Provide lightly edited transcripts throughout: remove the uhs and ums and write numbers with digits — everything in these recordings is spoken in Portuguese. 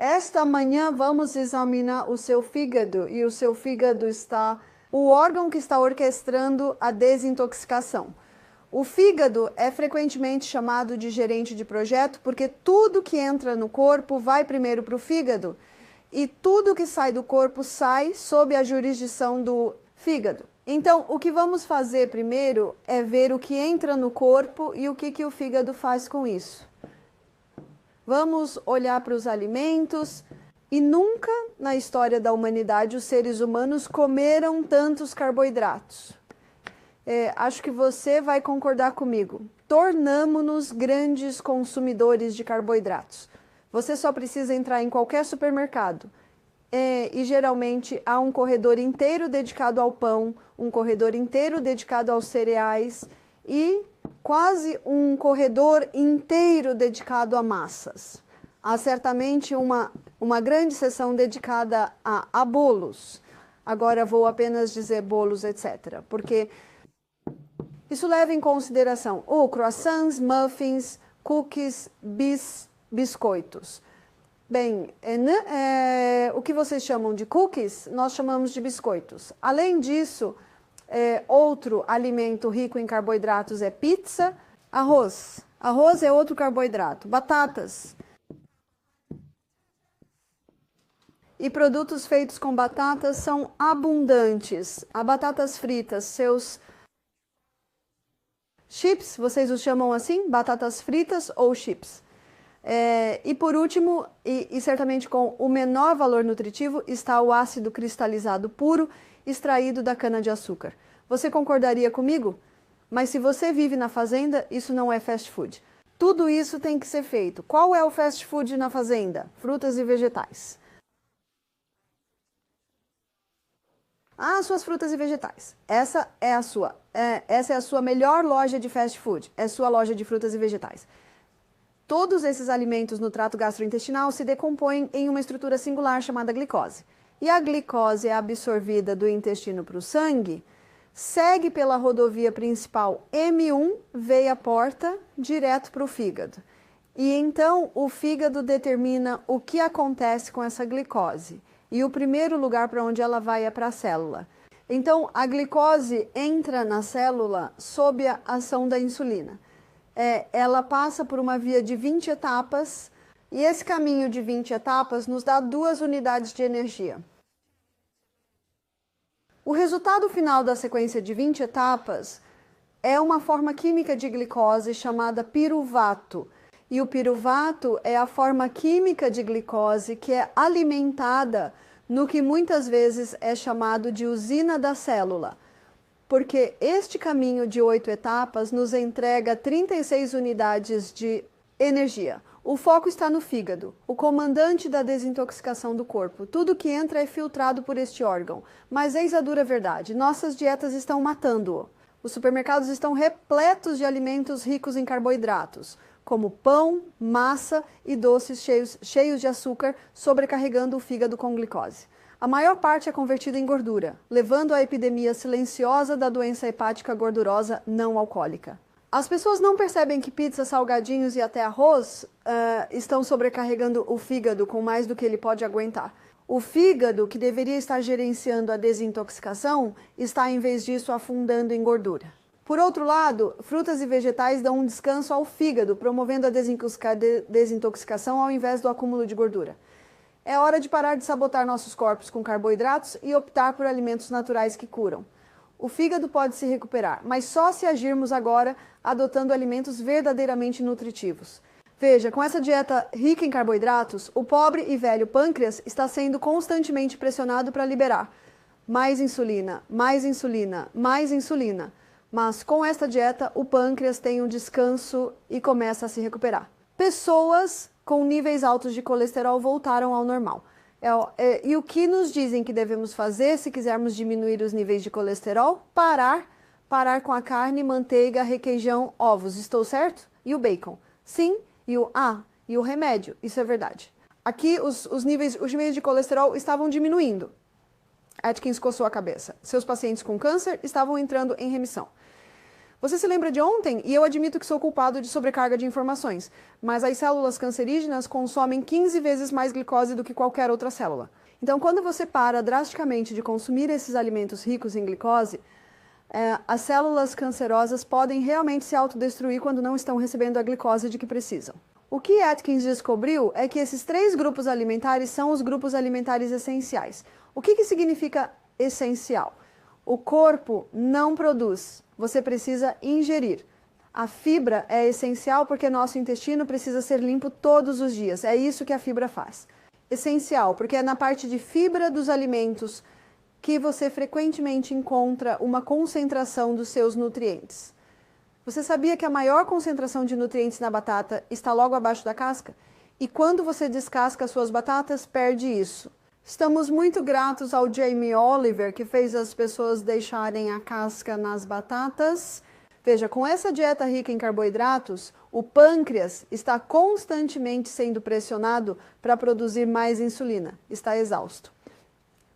Esta manhã vamos examinar o seu fígado e o seu fígado está o órgão que está orquestrando a desintoxicação. O fígado é frequentemente chamado de gerente de projeto porque tudo que entra no corpo vai primeiro para o fígado e tudo que sai do corpo sai sob a jurisdição do fígado. Então, o que vamos fazer primeiro é ver o que entra no corpo e o que o fígado faz com isso. Vamos olhar para os alimentos e nunca na história da humanidade os seres humanos comeram tantos carboidratos. Acho que você vai concordar comigo. Tornamo-nos grandes consumidores de carboidratos. Você só precisa entrar em qualquer supermercado e geralmente há um corredor inteiro dedicado ao pão, um corredor inteiro dedicado aos cereais e quase um corredor inteiro dedicado a massas. Há certamente uma grande seção dedicada a bolos. Agora vou apenas dizer bolos, etc. Porque isso leva em consideração croissants, muffins, cookies, biscoitos. Bem, o que vocês chamam de cookies, nós chamamos de biscoitos. Além disso, outro alimento rico em carboidratos é pizza, arroz. Arroz é outro carboidrato. Batatas. E produtos feitos com batatas são abundantes. Há batatas fritas, seus chips, vocês os chamam assim? Batatas fritas ou chips. E por último, e certamente com o menor valor nutritivo, está o ácido cristalizado puro extraído da cana-de-açúcar. Você concordaria comigo? Mas se você vive na fazenda, isso não é fast food. Tudo isso tem que ser feito. Qual é o fast food na fazenda? Frutas e vegetais. Suas frutas e vegetais. Essa é a sua melhor loja de fast food. É sua loja de frutas e vegetais. Todos esses alimentos no trato gastrointestinal se decompõem em uma estrutura singular chamada glicose. E a glicose é absorvida do intestino para o sangue, segue pela rodovia principal M1, veia porta, direto para o fígado. E então o fígado determina o que acontece com essa glicose. E o primeiro lugar para onde ela vai é para a célula. Então a glicose entra na célula sob a ação da insulina. Ela passa por uma via de 20 etapas e esse caminho de 20 etapas nos dá 2 unidades de energia. O resultado final da sequência de 20 etapas é uma forma química de glicose chamada piruvato. E o piruvato é a forma química de glicose que é alimentada no que muitas vezes é chamado de usina da célula. Porque este caminho de 8 etapas nos entrega 36 unidades de energia. O foco está no fígado, o comandante da desintoxicação do corpo. Tudo que entra é filtrado por este órgão. Mas eis a dura verdade, nossas dietas estão matando-o. Os supermercados estão repletos de alimentos ricos em carboidratos, como pão, massa e doces cheios de açúcar, sobrecarregando o fígado com glicose. A maior parte é convertida em gordura, levando à epidemia silenciosa da doença hepática gordurosa não alcoólica. As pessoas não percebem que pizza, salgadinhos e até arroz estão sobrecarregando o fígado com mais do que ele pode aguentar. O fígado, que deveria estar gerenciando a desintoxicação, está, em vez disso, afundando em gordura. Por outro lado, frutas e vegetais dão um descanso ao fígado, promovendo a desintoxicação ao invés do acúmulo de gordura. É hora de parar de sabotar nossos corpos com carboidratos e optar por alimentos naturais que curam. O fígado pode se recuperar, mas só se agirmos agora adotando alimentos verdadeiramente nutritivos. Veja, com essa dieta rica em carboidratos, o pobre e velho pâncreas está sendo constantemente pressionado para liberar mais insulina, mais insulina, mais insulina. Mas com esta dieta, o pâncreas tem um descanso e começa a se recuperar. Pessoas com níveis altos de colesterol voltaram ao normal. E o que nos dizem que devemos fazer se quisermos diminuir os níveis de colesterol? Parar com a carne, manteiga, requeijão, ovos. Estou certo? E o bacon? Sim. E o remédio? Isso é verdade. Aqui os níveis de colesterol estavam diminuindo. Atkins coçou a cabeça. Seus pacientes com câncer estavam entrando em remissão. Você se lembra de ontem? E eu admito que sou culpado de sobrecarga de informações, mas as células cancerígenas consomem 15 vezes mais glicose do que qualquer outra célula. Então, quando você para drasticamente de consumir esses alimentos ricos em glicose, as células cancerosas podem realmente se autodestruir quando não estão recebendo a glicose de que precisam. O que Atkins descobriu é que esses 3 grupos alimentares são os grupos alimentares essenciais. O que significa essencial? O corpo não produz, você precisa ingerir. A fibra é essencial porque nosso intestino precisa ser limpo todos os dias, é isso que a fibra faz. Essencial, porque é na parte de fibra dos alimentos que você frequentemente encontra uma concentração dos seus nutrientes. Você sabia que a maior concentração de nutrientes na batata está logo abaixo da casca? E quando você descasca suas batatas, perde isso. Estamos muito gratos ao Jamie Oliver, que fez as pessoas deixarem a casca nas batatas. Veja, com essa dieta rica em carboidratos, o pâncreas está constantemente sendo pressionado para produzir mais insulina. Está exausto.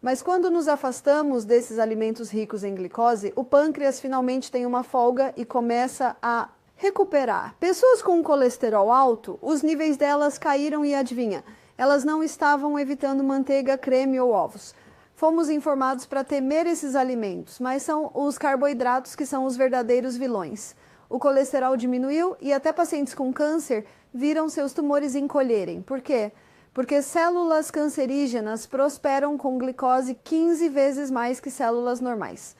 Mas quando nos afastamos desses alimentos ricos em glicose, o pâncreas finalmente tem uma folga e começa a recuperar. Pessoas com colesterol alto, os níveis delas caíram e adivinha? Elas não estavam evitando manteiga, creme ou ovos. Fomos informados para temer esses alimentos, mas são os carboidratos que são os verdadeiros vilões. O colesterol diminuiu e até pacientes com câncer viram seus tumores encolherem. Por quê? Porque células cancerígenas prosperam com glicose 15 vezes mais que células normais.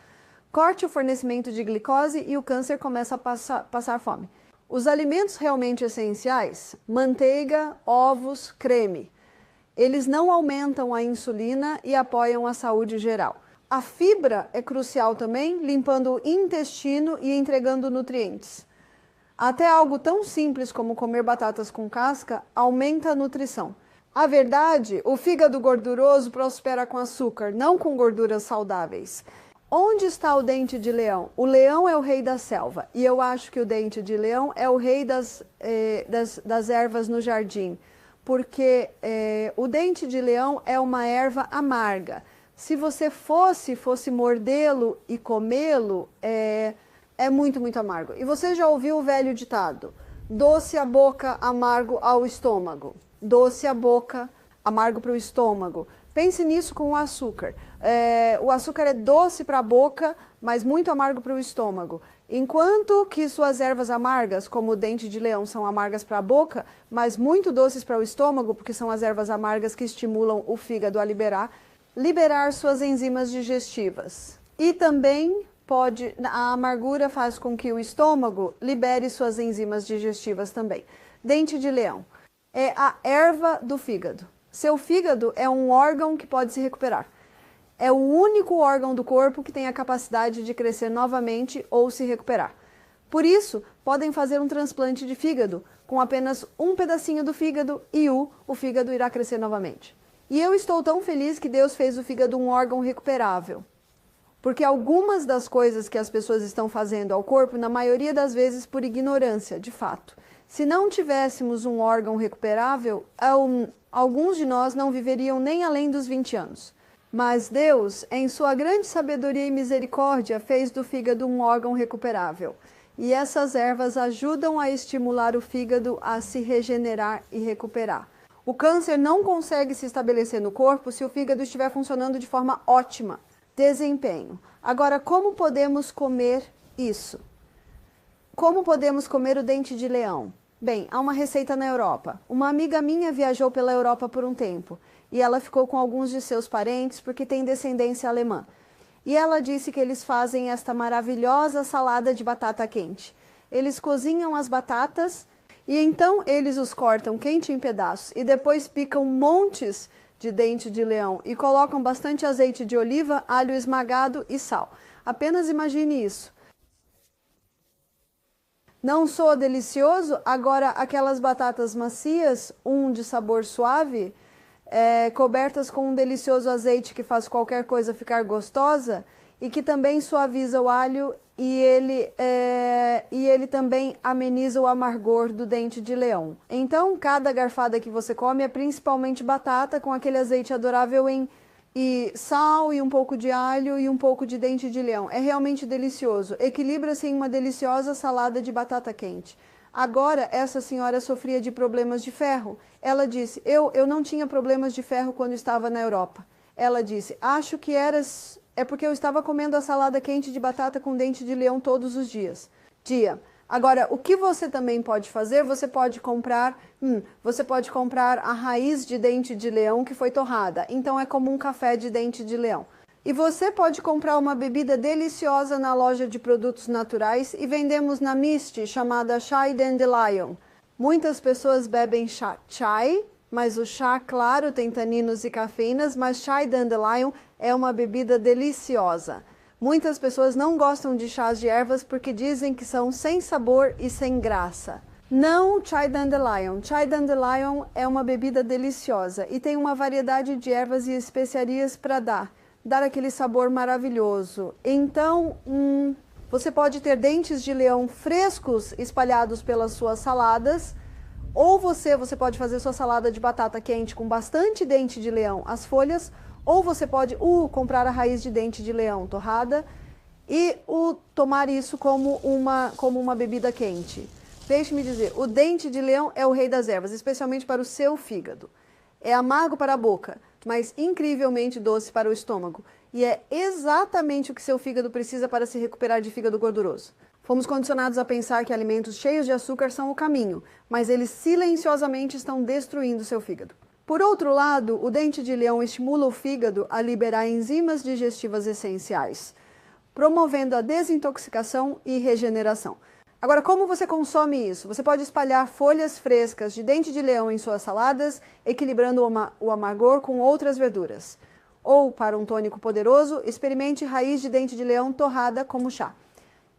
Corte o fornecimento de glicose e o câncer começa a passar fome. Os alimentos realmente essenciais, manteiga, ovos, creme, eles não aumentam a insulina e apoiam a saúde geral. A fibra é crucial também, limpando o intestino e entregando nutrientes. Até algo tão simples como comer batatas com casca aumenta a nutrição. A verdade, o fígado gorduroso prospera com açúcar, não com gorduras saudáveis. Onde está o dente de leão? O leão é o rei da selva e eu acho que o dente de leão é o rei das ervas no jardim, porque o dente de leão é uma erva amarga. Se você fosse mordê-lo e comê-lo, é muito, muito amargo. E você já ouviu o velho ditado? Doce a boca, amargo ao estômago. Doce a boca, amargo para o estômago. Pense nisso com o açúcar. O açúcar é doce para a boca, mas muito amargo para o estômago. Enquanto que suas ervas amargas, como o dente de leão, são amargas para a boca, mas muito doces para o estômago, porque são as ervas amargas que estimulam o fígado a liberar suas enzimas digestivas. E também a amargura faz com que o estômago libere suas enzimas digestivas também. Dente de leão é a erva do fígado. Seu fígado é um órgão que pode se recuperar. É o único órgão do corpo que tem a capacidade de crescer novamente ou se recuperar. Por isso, podem fazer um transplante de fígado com apenas um pedacinho do fígado e o fígado irá crescer novamente. E eu estou tão feliz que Deus fez o fígado um órgão recuperável. Porque algumas das coisas que as pessoas estão fazendo ao corpo, na maioria das vezes por ignorância, de fato. Se não tivéssemos um órgão recuperável, alguns de nós não viveriam nem além dos 20 anos. Mas Deus, em sua grande sabedoria e misericórdia, fez do fígado um órgão recuperável. E essas ervas ajudam a estimular o fígado a se regenerar e recuperar. O câncer não consegue se estabelecer no corpo se o fígado estiver funcionando de forma ótima. Desempenho. Agora, como podemos comer isso? Como podemos comer o dente de leão? Bem, há uma receita na Europa. Uma amiga minha viajou pela Europa por um tempo e ela ficou com alguns de seus parentes porque tem descendência alemã. E ela disse que eles fazem esta maravilhosa salada de batata quente. Eles cozinham as batatas e então eles os cortam quente em pedaços e depois picam montes de dente de leão e colocam bastante azeite de oliva, alho esmagado e sal. Apenas imagine isso. Não soa delicioso? Agora, aquelas batatas macias, de sabor suave, cobertas com um delicioso azeite que faz qualquer coisa ficar gostosa e que também suaviza o alho e ele também ameniza o amargor do dente de leão. Então, cada garfada que você come é principalmente batata com aquele azeite adorável em e sal e um pouco de alho e um pouco de dente de leão. É realmente delicioso. Equilibra-se em uma deliciosa salada de batata quente. Agora, essa senhora sofria de problemas de ferro. Ela disse, eu não tinha problemas de ferro quando estava na Europa. Ela disse, acho que é porque eu estava comendo a salada quente de batata com dente de leão todos os dias. Agora, o que você também pode fazer, você pode comprar a raiz de dente de leão que foi torrada. Então é como um café de dente de leão. E você pode comprar uma bebida deliciosa na loja de produtos naturais e vendemos na Mist, chamada Chai Dandelion. Muitas pessoas bebem chai, mas o chá, claro, tem taninos e cafeínas, mas Chai Dandelion é uma bebida deliciosa. Muitas pessoas não gostam de chás de ervas porque dizem que são sem sabor e sem graça. Não Chai Dandelion. Chai Dandelion é uma bebida deliciosa e tem uma variedade de ervas e especiarias para dar aquele sabor maravilhoso. Então, você pode ter dentes de leão frescos espalhados pelas suas saladas, ou você pode fazer sua salada de batata quente com bastante dente de leão, as folhas, ou você pode comprar a raiz de dente de leão torrada e tomar isso como uma bebida quente. Deixe-me dizer, o dente de leão é o rei das ervas, especialmente para o seu fígado. É amargo para a boca, mas incrivelmente doce para o estômago. E é exatamente o que seu fígado precisa para se recuperar de fígado gorduroso. Fomos condicionados a pensar que alimentos cheios de açúcar são o caminho, mas eles silenciosamente estão destruindo seu fígado. Por outro lado, o dente de leão estimula o fígado a liberar enzimas digestivas essenciais, promovendo a desintoxicação e regeneração. Agora, como você consome isso? Você pode espalhar folhas frescas de dente de leão em suas saladas, equilibrando o amargor com outras verduras. Ou, para um tônico poderoso, experimente raiz de dente de leão torrada como chá.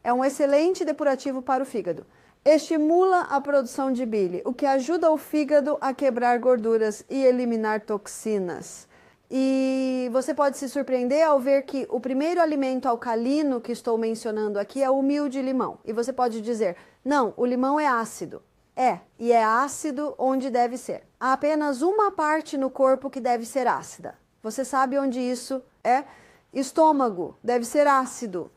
É um excelente depurativo para o fígado. Estimula a produção de bile, o que ajuda o fígado a quebrar gorduras e eliminar toxinas. E você pode se surpreender ao ver que o primeiro alimento alcalino que estou mencionando aqui é o mil de limão. E você pode dizer, não, o limão é ácido. E é ácido onde deve ser. Há apenas uma parte no corpo que deve ser ácida. Você sabe onde isso é? Estômago deve ser ácido.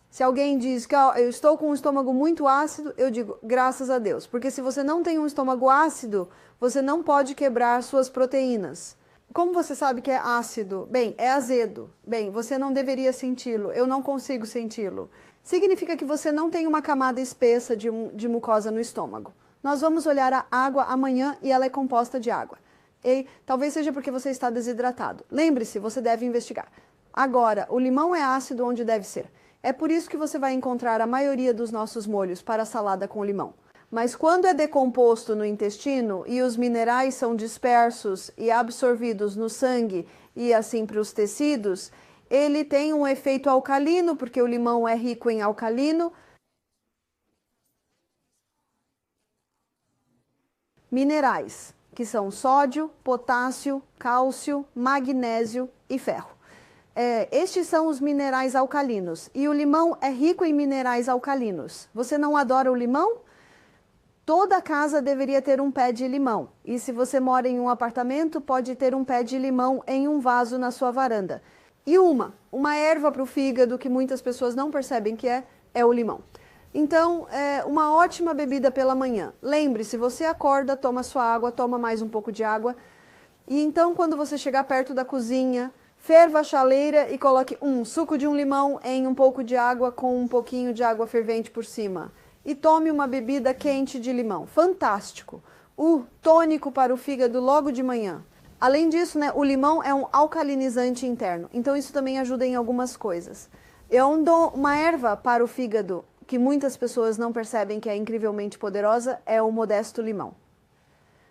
Se alguém diz que eu estou com um estômago muito ácido, eu digo, graças a Deus. Porque se você não tem um estômago ácido, você não pode quebrar suas proteínas. Como você sabe que é ácido? Bem, é azedo. Bem, você não deveria senti-lo. Eu não consigo senti-lo. Significa que você não tem uma camada espessa de mucosa no estômago. Nós vamos olhar a água amanhã e ela é composta de água. E talvez seja porque você está desidratado. Lembre-se, você deve investigar. Agora, o limão é ácido onde deve ser. É por isso que você vai encontrar a maioria dos nossos molhos para salada com limão. Mas quando é decomposto no intestino e os minerais são dispersos e absorvidos no sangue e assim para os tecidos, ele tem um efeito alcalino, porque o limão é rico em alcalino. Minerais, que são sódio, potássio, cálcio, magnésio e ferro. Estes são os minerais alcalinos e o limão é rico em minerais alcalinos. Você não adora o limão? Toda casa deveria ter um pé de limão. E se você mora em um apartamento, pode ter um pé de limão em um vaso na sua varanda. E uma erva para o fígado que muitas pessoas não percebem que é o limão. Então, é uma ótima bebida pela manhã. Lembre-se, você acorda, toma sua água, toma mais um pouco de água. E então, quando você chegar perto da cozinha, ferva a chaleira e coloque suco de um limão em um pouco de água com um pouquinho de água fervente por cima. E tome uma bebida quente de limão. Fantástico! O tônico para o fígado logo de manhã. Além disso, né, o limão é um alcalinizante interno. Então isso também ajuda em algumas coisas. Eu dou uma erva para o fígado que muitas pessoas não percebem que é incrivelmente poderosa, é o modesto limão.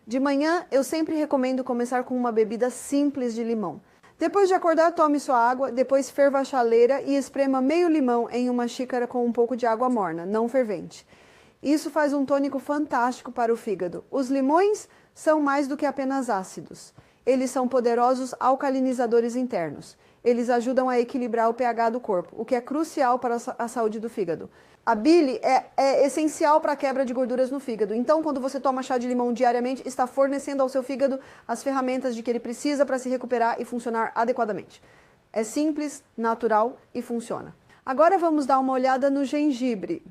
De manhã, eu sempre recomendo começar com uma bebida simples de limão. Depois de acordar, tome sua água, depois ferva a chaleira e esprema meio limão em uma xícara com um pouco de água morna, não fervente. Isso faz um tônico fantástico para o fígado. Os limões são mais do que apenas ácidos. Eles são poderosos alcalinizadores internos. Eles ajudam a equilibrar o pH do corpo, o que é crucial para a saúde do fígado. A bile é essencial para a quebra de gorduras no fígado. Então, quando você toma chá de limão diariamente, está fornecendo ao seu fígado as ferramentas de que ele precisa para se recuperar e funcionar adequadamente. É simples, natural e funciona. Agora vamos dar uma olhada no gengibre.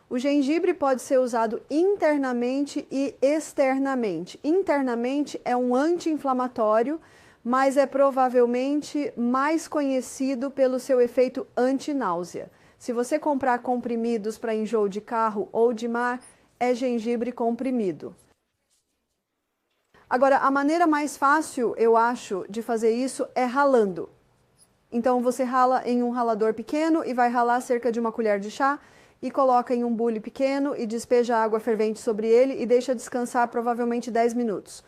O gengibre pode ser usado internamente e externamente. Internamente é um anti-inflamatório, mas é provavelmente mais conhecido pelo seu efeito anti-náusea. Se você comprar comprimidos para enjoo de carro ou de mar, é gengibre comprimido. Agora, a maneira mais fácil, eu acho, de fazer isso é ralando. Então, você rala em um ralador pequeno e vai ralar cerca de uma colher de chá e coloca em um bule pequeno e despeja água fervente sobre ele e deixa descansar provavelmente 10 minutos.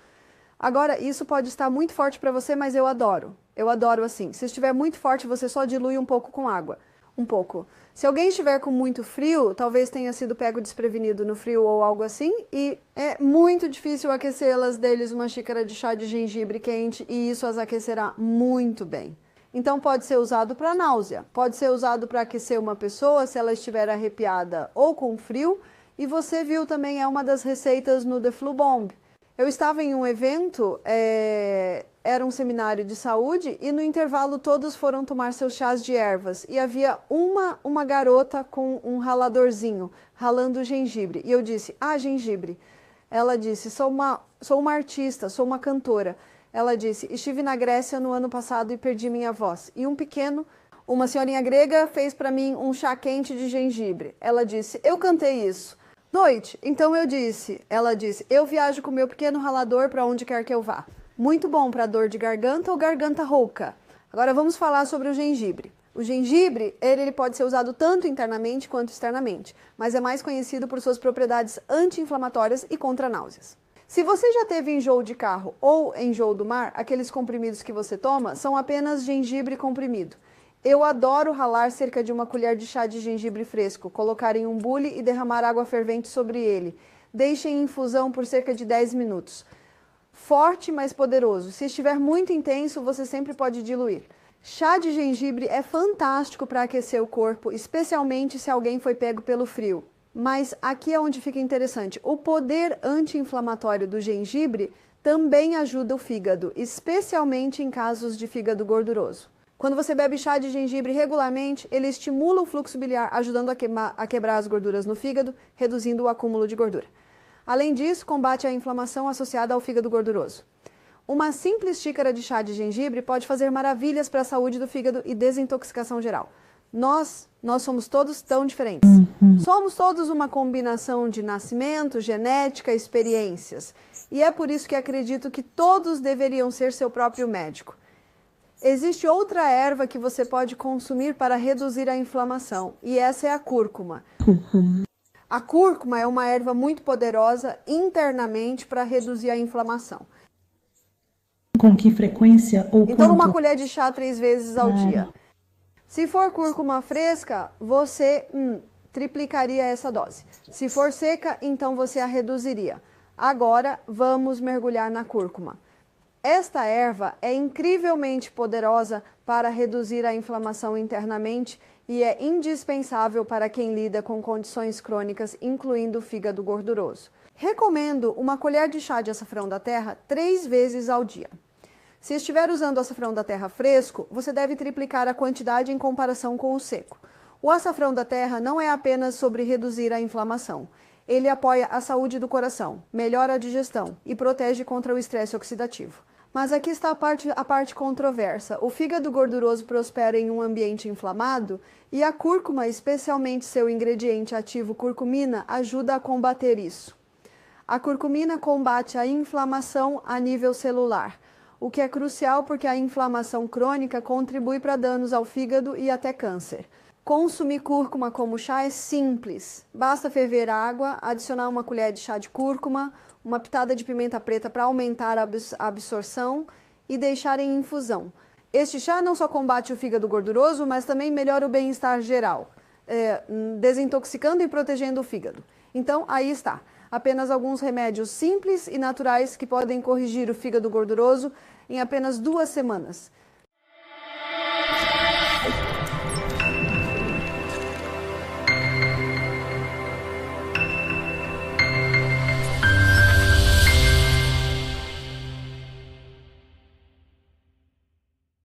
Agora, isso pode estar muito forte para você, mas eu adoro. Eu adoro assim. Se estiver muito forte, você só dilui um pouco com água. Um pouco. Se alguém estiver com muito frio, talvez tenha sido pego desprevenido no frio ou algo assim, e é muito difícil aquecê-las deles uma xícara de chá de gengibre quente e isso as aquecerá muito bem. Então pode ser usado para náusea, pode ser usado para aquecer uma pessoa se ela estiver arrepiada ou com frio, e você viu também é uma das receitas no The Flu Bomb. Eu estava em um evento, era um seminário de saúde e no intervalo todos foram tomar seus chás de ervas e havia uma garota com um raladorzinho, ralando gengibre. E eu disse, gengibre. Ela disse, sou uma artista, sou uma cantora. Ela disse, estive na Grécia no ano passado e perdi minha voz. E uma senhorinha grega fez para mim um chá quente de gengibre. Ela disse, eu cantei isso. Noite, então ela disse, eu viajo com meu pequeno ralador para onde quer que eu vá. Muito bom para dor de garganta ou garganta rouca. Agora vamos falar sobre o gengibre. O gengibre, ele pode ser usado tanto internamente quanto externamente, mas é mais conhecido por suas propriedades anti-inflamatórias e contra náuseas. Se você já teve enjoo de carro ou enjoo do mar, aqueles comprimidos que você toma são apenas gengibre comprimido. Eu adoro ralar cerca de uma colher de chá de gengibre fresco, colocar em um bule e derramar água fervente sobre ele. Deixe em infusão por cerca de 10 minutos. Forte, mas poderoso. Se estiver muito intenso, você sempre pode diluir. Chá de gengibre é fantástico para aquecer o corpo, especialmente se alguém foi pego pelo frio. Mas aqui é onde fica interessante. O poder anti-inflamatório do gengibre também ajuda o fígado, especialmente em casos de fígado gorduroso. Quando você bebe chá de gengibre regularmente, ele estimula o fluxo biliar, ajudando a quebrar as gorduras no fígado, reduzindo o acúmulo de gordura. Além disso, combate a inflamação associada ao fígado gorduroso. Uma simples xícara de chá de gengibre pode fazer maravilhas para a saúde do fígado e desintoxicação geral. Nós somos todos tão diferentes. Somos todos uma combinação de nascimento, genética, experiências. E é por isso que acredito que todos deveriam ser seu próprio médico. Existe outra erva que você pode consumir para reduzir a inflamação, e essa é a cúrcuma. A cúrcuma é uma erva muito poderosa internamente para reduzir a inflamação. Com que frequência ou Então, quanto? uma colher de chá 3 vezes ao dia. Se for cúrcuma fresca, você triplicaria essa dose. Se for seca, então você a reduziria. Agora, vamos mergulhar na cúrcuma. Esta erva é incrivelmente poderosa para reduzir a inflamação internamente e é indispensável para quem lida com condições crônicas, incluindo o fígado gorduroso. Recomendo uma colher de chá de açafrão da terra 3 vezes ao dia. Se estiver usando açafrão da terra fresco, você deve triplicar a quantidade em comparação com o seco. O açafrão da terra não é apenas sobre reduzir a inflamação. Ele apoia a saúde do coração, melhora a digestão e protege contra o estresse oxidativo. Mas aqui está a parte controversa. O fígado gorduroso prospera em um ambiente inflamado e a cúrcuma, especialmente seu ingrediente ativo curcumina, ajuda a combater isso. A curcumina combate a inflamação a nível celular, o que é crucial porque a inflamação crônica contribui para danos ao fígado e até câncer. Consumir cúrcuma como chá é simples. Basta ferver água, adicionar uma colher de chá de cúrcuma, uma pitada de pimenta preta para aumentar a absorção e deixar em infusão. Este chá não só combate o fígado gorduroso, mas também melhora o bem-estar geral, desintoxicando e protegendo o fígado. Então, aí está. Apenas alguns remédios simples e naturais que podem corrigir o fígado gorduroso em apenas 2 semanas.